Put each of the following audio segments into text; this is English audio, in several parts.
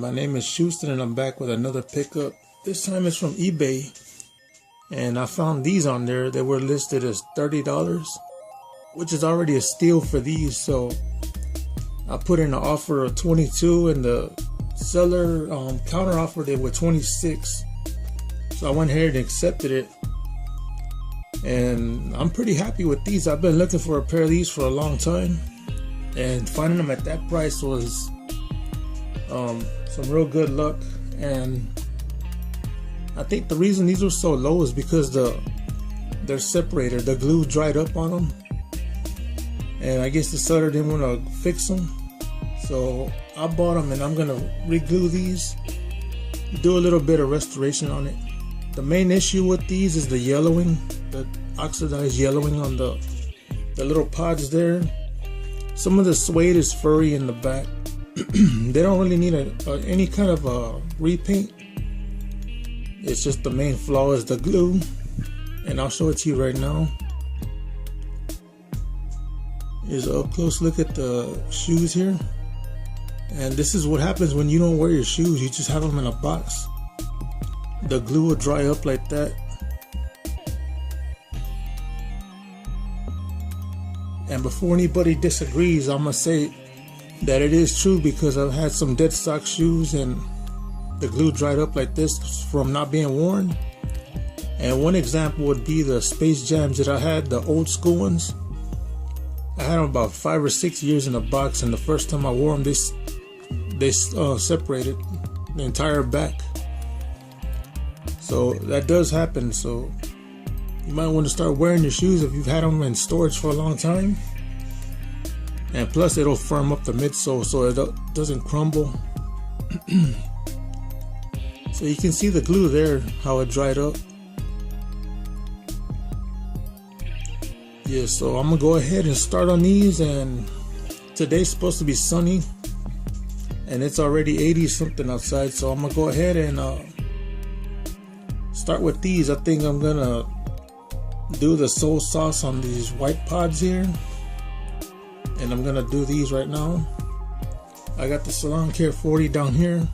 my name is Schuster and I'm back with another pickup. This time it's from eBay, and I found these on there. They were listed as $30, which is already a steal for these. So I put in an offer of 22 and the seller counter offered it with 26. So I went ahead and accepted it, and I'm pretty happy with these. I've been looking for a pair of these for a long time, and finding them at that price was some real good luck. And I think the reason these were so low is because their separator, the glue dried up on them, and I guess the seller didn't want to fix them. So I bought them, and I'm gonna re-glue these, do a little bit of restoration on it. The main issue with these is the yellowing, the oxidized yellowing on the little pods there. Some of the suede is furry in the back. They don't really need any kind of repaint. It's just the main flaw is the glue, and I'll show it to you right now. Here's an up close look at the shoes here, and this is what happens when you don't wear your shoes. You just have them in a box. The glue will dry up like that. And before anybody disagrees, I'm gonna say that it is true, because I've had some dead stock shoes and the glue dried up like this from not being worn. And one example would be the Space Jams that I had, the old school ones. I had them about 5 or 6 years in a box, and the first time I wore them, they separated the entire back. So that does happen. So you might want to start wearing your shoes if you've had them in storage for a long time. And plus, it'll firm up the midsole so it doesn't crumble. So you can see the glue there, how it dried up. Yeah, so I'm gonna go ahead and start on these. And today's supposed to be sunny, and it's already 80 something outside. So I'm gonna go ahead and start with these. I think I'm gonna do the soul sauce on these white pods here, and I'm gonna do these right now. I got the Salon Care 40 down here,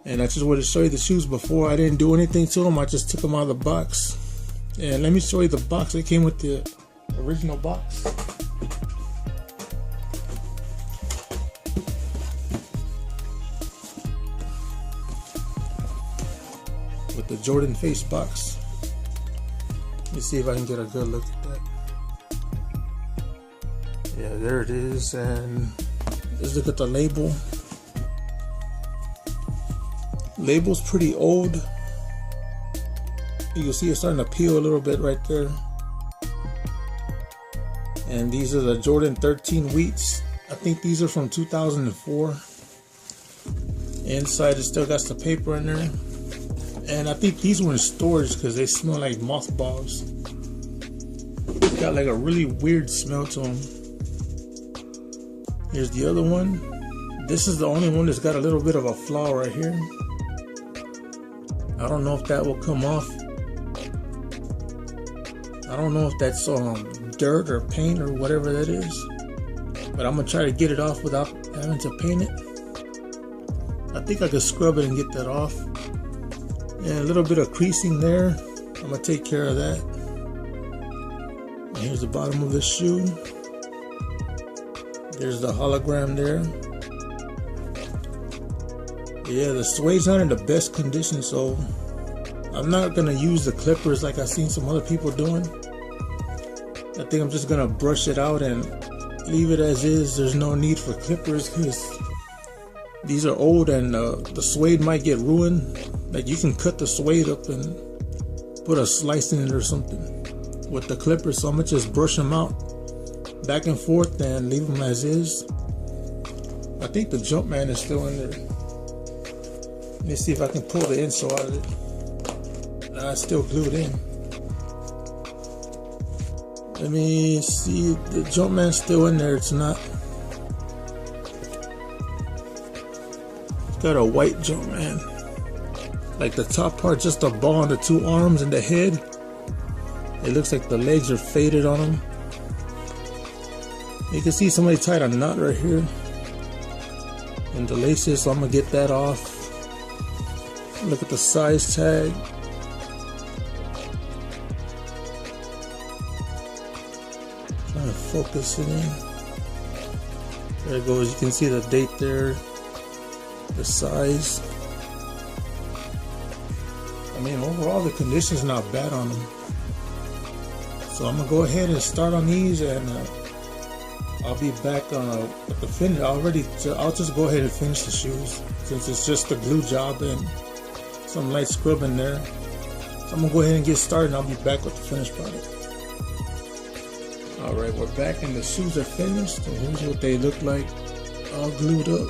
and I just wanted to show you the shoes before. I didn't do anything to them, I just took them out of the box. And let me show you the box. It came with the original box. With the Jordan face box. Let me see if I can get a good look at that. Yeah, there it is. And let's look at the label. Label's pretty old. You can see it's starting to peel a little bit right there. And these are the Jordan 13 wheats. I think these are from 2004. Inside it still got the paper in there. And I think these were in storage because they smell like mothballs. It's got like a really weird smell to them. Here's the other one. This is the only one that's got a little bit of a flaw right here. I don't know if that will come off. I don't know if that's dirt or paint or whatever that is. But I'm gonna try to get it off without having to paint it. I think I could scrub it and get that off. And a little bit of creasing there. I'm gonna take care of that. And here's the bottom of the shoe. There's the hologram there. Yeah, the suede's not in the best condition, so I'm not gonna use the clippers like I've seen some other people doing. I think I'm just gonna brush it out and leave it as is. There's no need for clippers because these are old, and the suede might get ruined. Like, you can cut the suede up and put a slice in it or something with the clippers. So I'm gonna just brush them out back and forth and leave them as is. I think the Jumpman is still in there. Let me see if I can pull the insole out of it. Nah, it's still glued in. Let me see, the Jumpman's still in there. It's not. It's got a white Jumpman. Like the top part, just a ball on the two arms and the head. It looks like the legs are faded on them. You can see somebody tied a knot right here. and the laces, so I'm gonna get that off. Look at the size tag. Trying to focus it in. There it goes. You can see the date there, the size. I mean, overall the condition's not bad on them. So I'm gonna go ahead and start on these, and I'll be back with the finish. I'll just go ahead and finish the shoes, since it's just a glue job and some light scrubbing there. So I'm gonna go ahead and get started, and I'll be back with the finished product. Alright, we're back and the shoes are finished, and here's what they look like all glued up.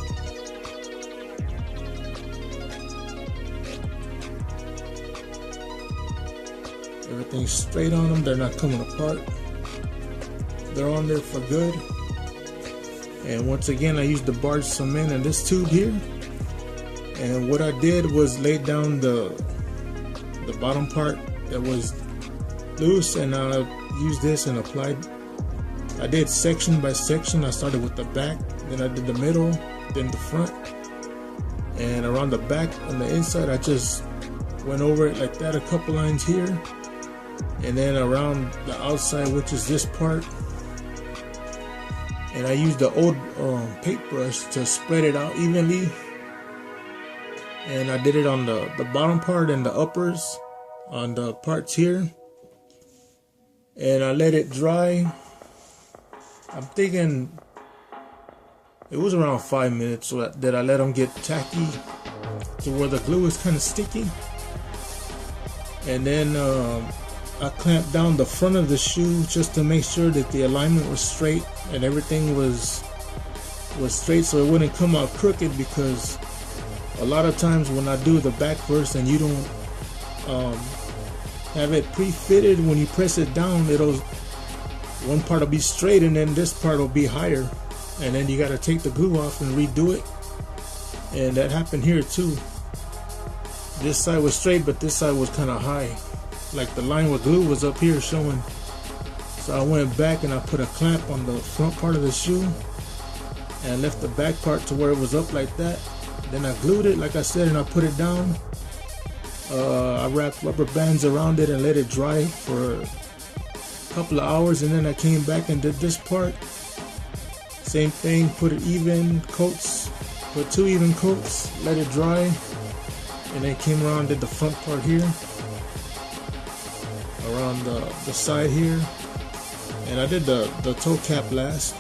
Everything's straight on them, they're not coming apart. They're on there for good. And once again, I used the barge cement in this tube here. And what I did was lay down the bottom part that was loose, and I used this and applied. I did section by section. I started with the back, then I did the middle, then the front, and around the back on the inside I just went over it like that, a couple lines here, and then around the outside, which is this part, and I used the old paintbrush to spread it out evenly. And I did it on the bottom part and the uppers on the parts here, and I let it dry. I'm thinking it was around 5 minutes that I let them get tacky to where the glue is kind of sticky. And then I clamped down the front of the shoe just to make sure that the alignment was straight and everything was straight, so it wouldn't come out crooked, because a lot of times when I do the back first and you don't have it pre-fitted, when you press it down, one part will be straight and then this part will be higher, and then you got to take the glue off and redo it. And that happened here too. This side was straight, but this side was kind of high, like the line with glue was up here showing. So I went back and I put a clamp on the front part of the shoe and left the back part to where it was up like that. Then I glued it, like I said, and I put it down. I wrapped rubber bands around it and let it dry for a couple of hours, and then I came back and did this part. Same thing, put it even coats, put 2 even coats, let it dry, and then came around and did the front part here, around the side here, and I did the toe cap last.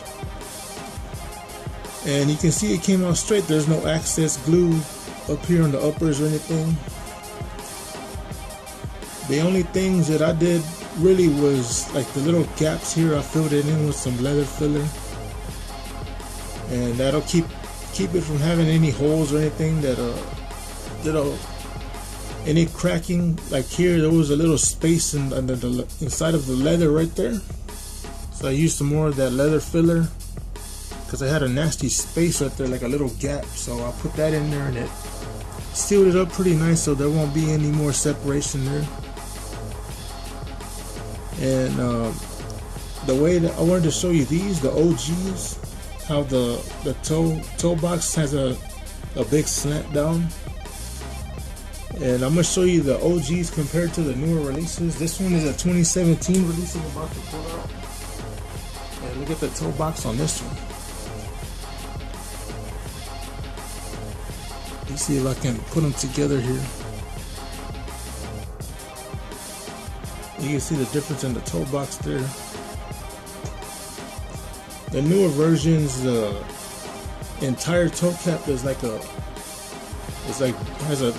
And you can see it came out straight. There's no excess glue up here on the uppers or anything. The only things that I did really was like the little gaps here. I filled it in with some leather filler, and that'll keep it from having any holes or anything any cracking. Like here, there was a little space under the inside of the leather right there, so I used some more of that leather filler, because I had a nasty space right there, like a little gap. So I put that in there and it sealed it up pretty nice, so there won't be any more separation there. And the way that I wanted to show you these, the OGs, how the toe box has a big slant down. And I'm going to show you the OGs compared to the newer releases. This one is a 2017 release I'm about to pull out. And look at the toe box on this one. Let's see if I can put them together here. You can see the difference in the toe box there. The newer versions, the entire toe cap is like has a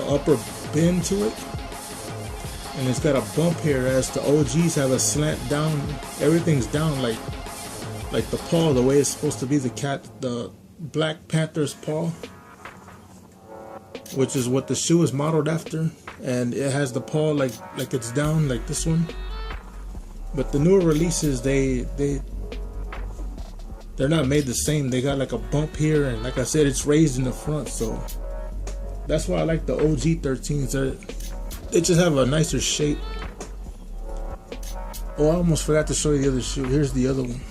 upper bend to it, and it's got a bump here, as the OGs have a slant down. Everything's down like the paw, the way it's supposed to be, the Black Panther's paw, which is what the shoe is modeled after, and it has the paw like it's down like this one. But the newer releases, they're not made the same. They got like a bump here, and like I said, it's raised in the front, so that's why I like the OG 13s. They just have a nicer shape. Oh, I almost forgot to show you the other shoe. Here's the other one.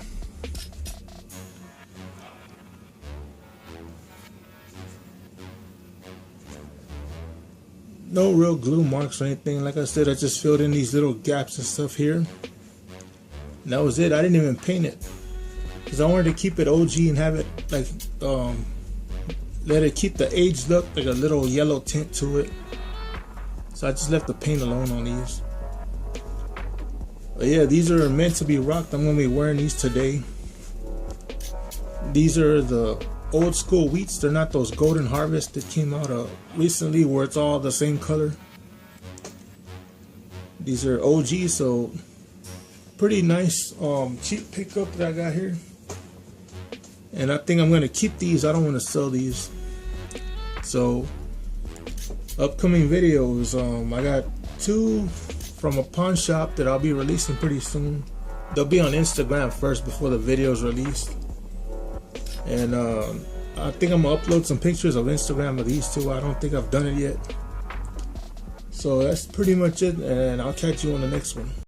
no real glue marks or anything. Like I said, I just filled in these little gaps and stuff here. And that was it. I didn't even paint it because I wanted to keep it OG and have it like let it keep the age look, like a little yellow tint to it. So I just left the paint alone on these. But yeah, these are meant to be rocked. I'm gonna be wearing these today. These are the old school wheats. They're not those golden harvest that came out recently where it's all the same color. These are OG, so pretty nice cheap pickup that I got here. And I think I'm gonna keep these. I don't want to sell these. So upcoming videos, I got 2 from a pawn shop that I'll be releasing pretty soon. They'll be on Instagram first before the video is released. And I think I'm gonna upload some pictures of Instagram of these 2. I don't think I've done it yet. So that's pretty much it, and I'll catch you on the next one.